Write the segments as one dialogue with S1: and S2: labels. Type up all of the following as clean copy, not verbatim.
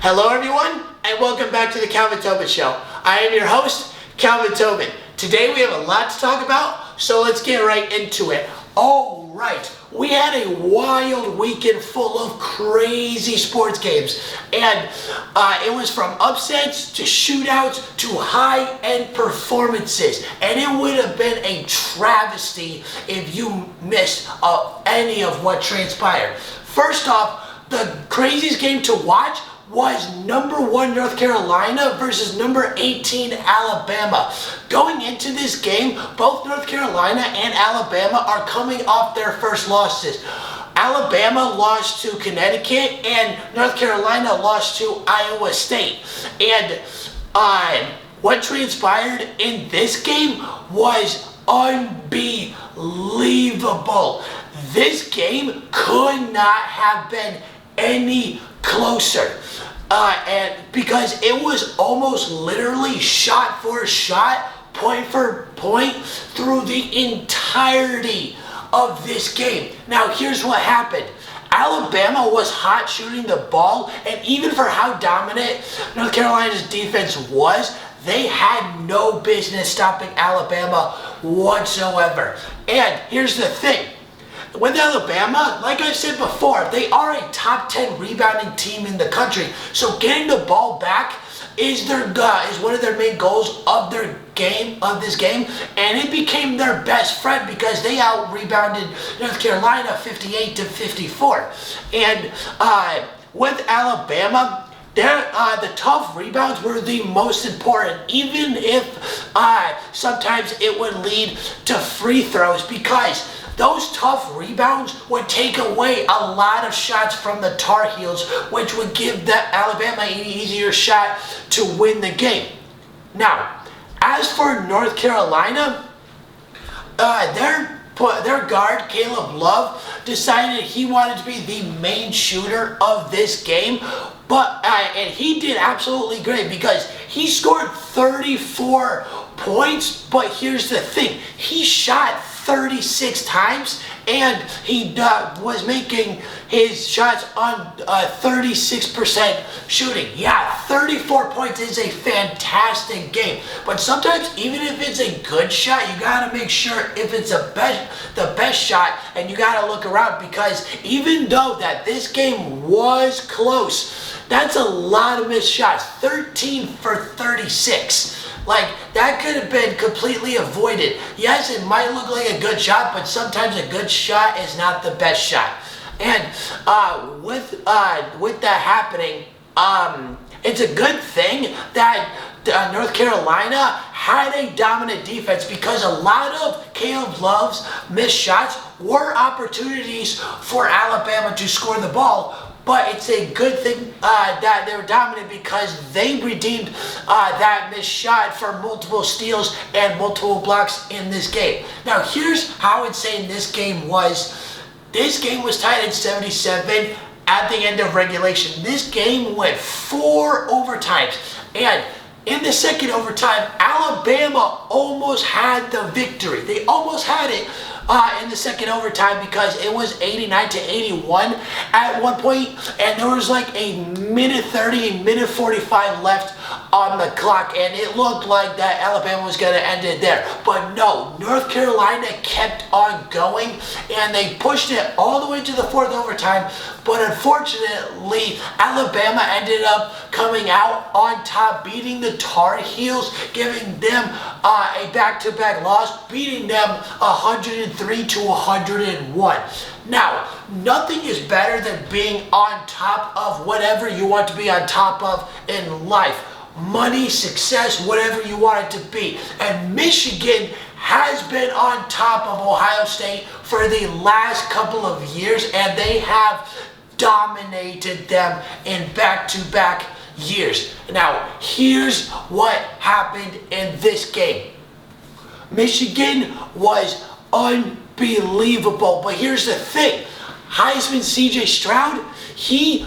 S1: Hello everyone, and welcome back to the Calvin Tobin Show. I am your host, Calvin Tobin. Today we have a lot to talk about, so let's get right into it. All right, we had a wild weekend full of crazy sports games, and it was from upsets to shootouts to high-end performances, and it would have been a travesty if you missed any of what transpired. First off, the craziest game to watch was number 1 North Carolina versus number 18 Alabama. Going into this game, both North Carolina and Alabama are coming off their first losses. Alabama lost to Connecticut and North Carolina lost to Iowa State. And what transpired in this game was unbelievable. This game could not have been any closer, and because it was almost literally shot for shot, point for point through the entirety of this game. Now here's what happened. Alabama was hot shooting the ball, and even for how dominant North Carolina's defense was, they had no business stopping Alabama whatsoever. And here's the thing. With Alabama, like I said before, they are a top 10 rebounding team in the country. So getting the ball back is one of their main goals of this game, and it became their best friend because they out-rebounded North Carolina 58-54. And with Alabama, the tough rebounds were the most important, even if sometimes it would lead to free throws, because those tough rebounds would take away a lot of shots from the Tar Heels, which would give Alabama an easier shot to win the game. Now, as for North Carolina, their guard, Caleb Love, decided he wanted to be the main shooter of this game, and he did absolutely great because he scored 34 points, but here's the thing, he shot 36 times, and he was making his shots on 36% shooting. Yeah, 34 points is a fantastic game, but sometimes even if it's a good shot, you gotta make sure if it's the best shot, and you gotta look around, because even though that this game was close, that's a lot of missed shots. 13 for 36. Like, that could have been completely avoided. Yes, it might look like a good shot, but sometimes a good shot is not the best shot. And with that happening, it's a good thing that North Carolina had a dominant defense, because a lot of Caleb Love's missed shots were opportunities for Alabama to score the ball. But it's a good thing that they were dominant, because they redeemed that missed shot for multiple steals and multiple blocks in this game. Now here's how insane this game was. This game was tied at 77 at the end of regulation. This game went 4 overtimes, and in the second overtime, Alabama almost had the victory. They almost had it in the second overtime, because it was 89-81 at one point, and there was like a minute 30, minute 45 left on the clock, and it looked like that Alabama was going to end it there. But no, North Carolina kept on going, and they pushed it all the way to the fourth overtime. But unfortunately, Alabama ended up coming out on top, beating the Tar Heels, giving them a back-to-back loss, beating them 103-101. Now, nothing is better than being on top of whatever you want to be on top of in life. Money, success, whatever you want it to be. And Michigan has been on top of Ohio State for the last couple of years, and they have dominated them in back-to-back years. Now, here's what happened in this game. Michigan was unbelievable, but here's the thing. Heisman CJ Stroud, he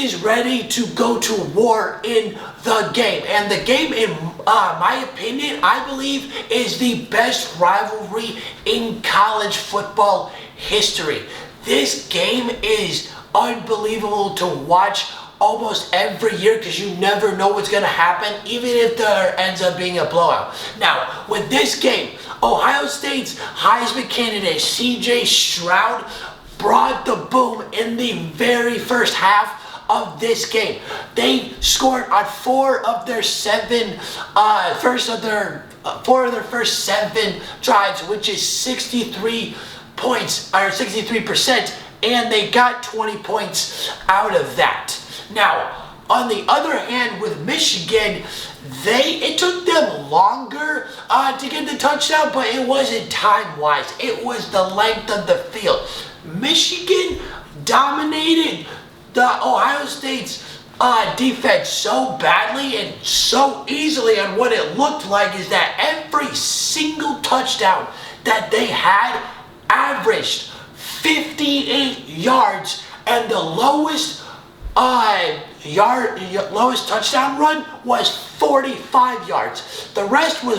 S1: is ready to go to war in the game. And the game, in my opinion, I believe, is the best rivalry in college football history. This game is unbelievable to watch almost every year because you never know what's going to happen, even if there ends up being a blowout. Now, with this game, Ohio State's Heisman candidate C.J. Stroud brought the boom in the very first half of this game. They scored on four of their first 7 drives, which is 63 points, or 63%, and they got 20 points out of that. Now, on the other hand, with Michigan, it took them longer to get the touchdown, but it wasn't time-wise. It was the length of the field. Michigan dominated the Ohio State's defense so badly and so easily, and what it looked like is that every single touchdown that they had averaged 58 yards, and the lowest touchdown run was 45 yards. The rest was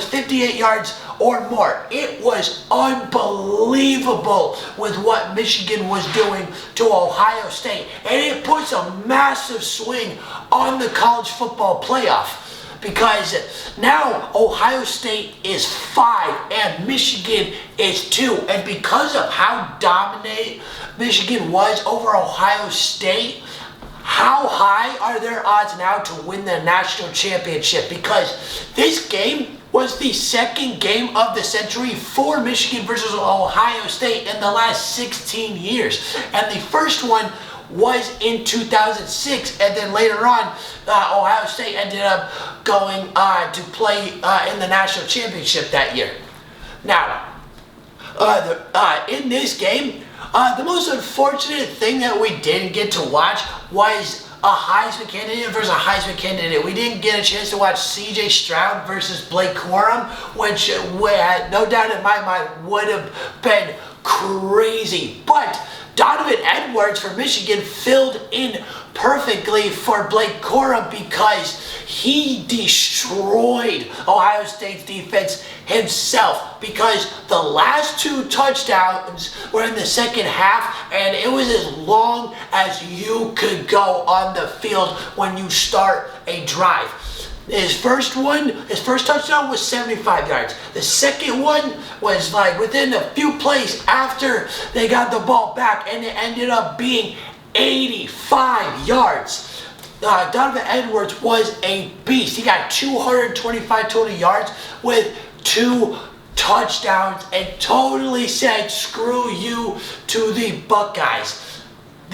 S1: 58 yards or more. It was unbelievable with what Michigan was doing to Ohio State, and it puts a massive swing on the college football playoff, because now Ohio State is 5 and Michigan is 2, and because of how dominant Michigan was over Ohio State, how high are their odds now to win the national championship? Because this game was the second game of the century for Michigan versus Ohio State in the last 16 years. And the first one was in 2006, and then later on, Ohio State ended up going to play in the national championship that year. Now, in this game, the most unfortunate thing that we didn't get to watch was a Heisman candidate versus a Heisman candidate. We didn't get a chance to watch C.J. Stroud versus Blake Corum, which no doubt in my mind would have been crazy. But Donovan Edwards for Michigan filled in perfectly for Blake Corum because he destroyed Ohio State's defense himself, because the last 2 touchdowns were in the second half, and it was as long as you could go on the field when you start a drive. His first touchdown was 75 yards. The second one was like within a few plays after they got the ball back, and it ended up being 85 yards. Donovan Edwards was a beast. He got 225 total yards with 2 touchdowns and totally said, screw you to the Buckeyes.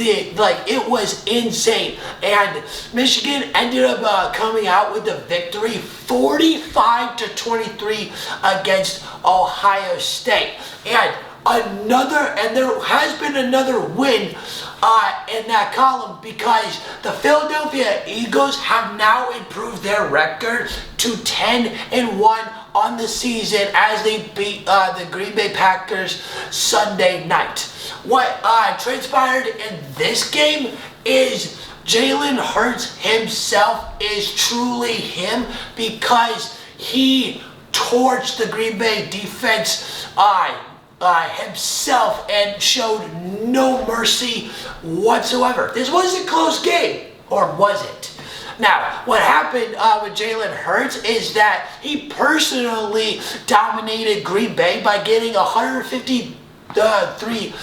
S1: It was insane, and Michigan ended up coming out with the victory 45-23 against Ohio State. And there has been another win in that column, because the Philadelphia Eagles have now improved their record to 10-1 on the season as they beat the Green Bay Packers Sunday night. What transpired in this game is Jalen Hurts himself is truly him, because he torched the Green Bay defense himself and showed no mercy whatsoever. This was a close game, or was it? Now, what happened with Jalen Hurts is that he personally dominated Green Bay by getting 153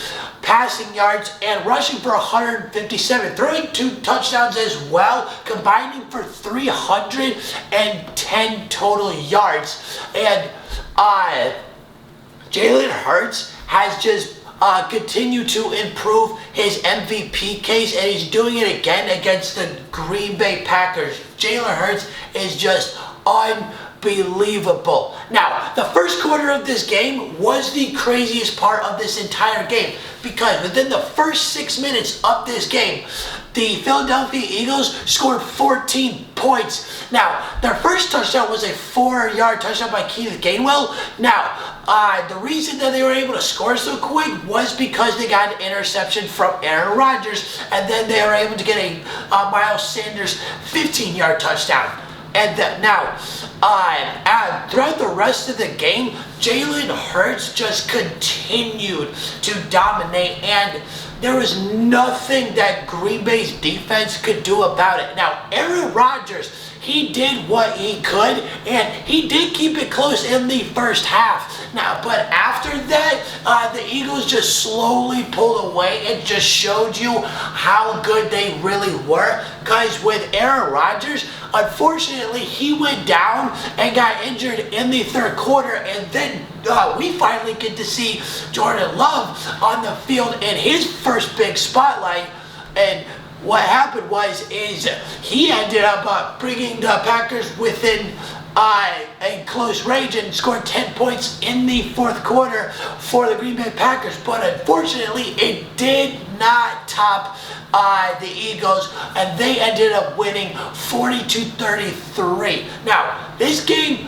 S1: passing yards and rushing for 157, throwing 2 touchdowns as well, combining for 310 total yards. And Jalen Hurts has just continued to improve his MVP case, and he's doing it again against the Green Bay Packers. Jalen Hurts is just unbelievable. Now, the first quarter of this game was the craziest part of this entire game, because within the first 6 minutes of this game, the Philadelphia Eagles scored 14 points. Now, their first touchdown was a 4-yard touchdown by Keith Gainwell. Now, the reason that they were able to score so quick was because they got an interception from Aaron Rodgers, and then they were able to get a Miles Sanders 15-yard touchdown. And now, throughout the rest of the game, Jalen Hurts just continued to dominate, and there was nothing that Green Bay's defense could do about it. Now, Aaron Rodgers, he did what he could, and he did keep it close in the first half. Now, but after that, the Eagles just slowly pulled away and just showed you how good they really were. Because with Aaron Rodgers, unfortunately, he went down and got injured in the third quarter, and then we finally get to see Jordan Love on the field in his first big spotlight. And what happened is he ended up bringing the Packers within a close range and scored 10 points in the fourth quarter for the Green Bay Packers. But unfortunately, it did not top the Eagles, and they ended up winning 42-33. Now, this game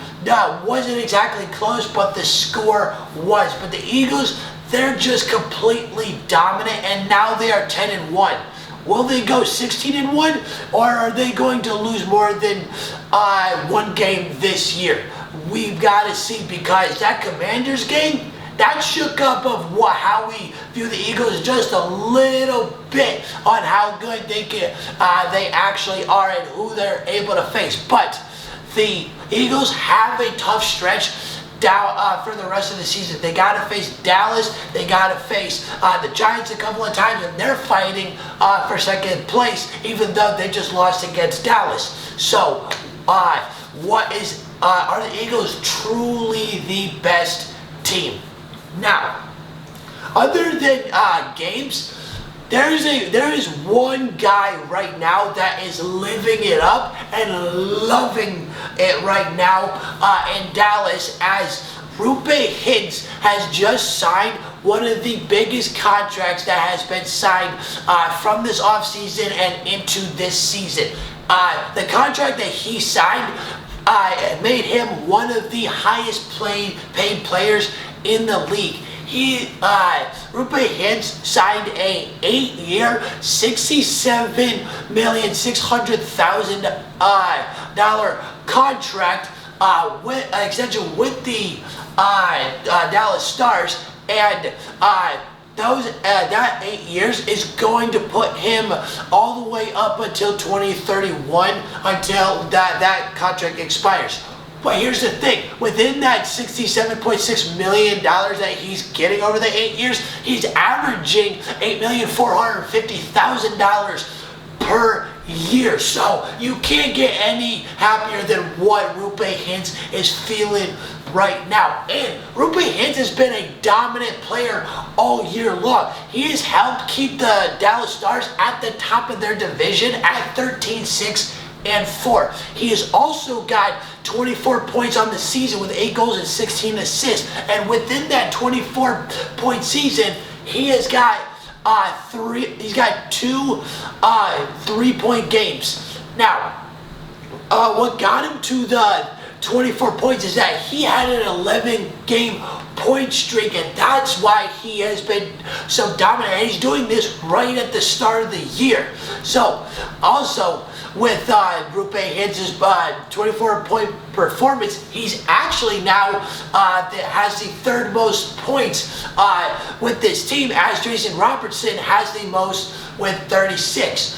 S1: wasn't exactly close, but the score was. But the Eagles, they're just completely dominant, and now they are 10-1. Will they go 16-1, or are they going to lose more than one game this year? We've got to see, because that Commanders game, that shook up of how we view the Eagles just a little bit on how good they actually are and who they're able to face. But the Eagles have a tough stretch down for the rest of the season. They got to face Dallas. They got to face the Giants a couple of times, and they're fighting for second place, even though they just lost against Dallas. So, are the Eagles truly the best team? Now, other than games, there is one guy right now that is living it up and loving it right now in Dallas, as ROOPE HINTZ has just signed one of the biggest contracts that has been signed from this offseason and into this season. The contract that he signed made him one of the highest paid players in the league. ROOPE HINTZ signed a 8-year, $67,600,000 contract extension with the Dallas Stars, and that 8 years is going to put him all the way up until 2031, until that contract expires. But here's the thing, within that $67.6 million that he's getting over the 8 years, he's averaging $8,450,000 per year. So you can't get any happier than what ROOPE HINTZ is feeling right now. And ROOPE HINTZ has been a dominant player all year long. He has helped keep the Dallas Stars at the top of their division at 13-6-4. He has also got 24 points on the season with 8 goals and 16 assists. And within that 24-point season, he has got two 3-point games. Now, what got him to the 24 points is that he had an 11-game point streak, and that's why he has been so dominant. And he's doing this right at the start of the year. So, also, with ROOPE HINTZ's 24-point performance, he's actually now has the third most points with this team, as Jason Robertson has the most with 36.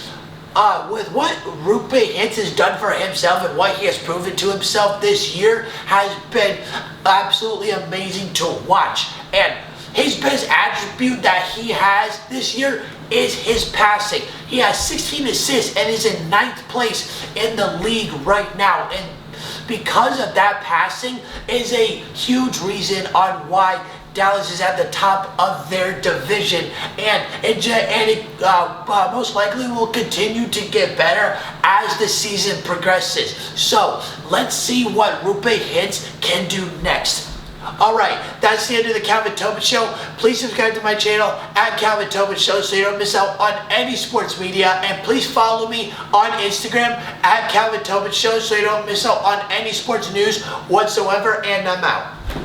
S1: With what ROOPE HINTZ has done for himself and what he has proven to himself this year has been absolutely amazing to watch. And his best attribute that he has this year is his passing. He has 16 assists and is in 9th place in the league right now. And because of that passing is a huge reason on why Dallas is at the top of their division, and it most likely will continue to get better as the season progresses. So let's see what ROOPE HINTZ can do next. Alright, that's the end of the Calvin Tobin Show. Please subscribe to my channel at Calvin Tobin Show so you don't miss out on any sports media. And please follow me on Instagram at Calvin Tobin Show so you don't miss out on any sports news whatsoever. And I'm out.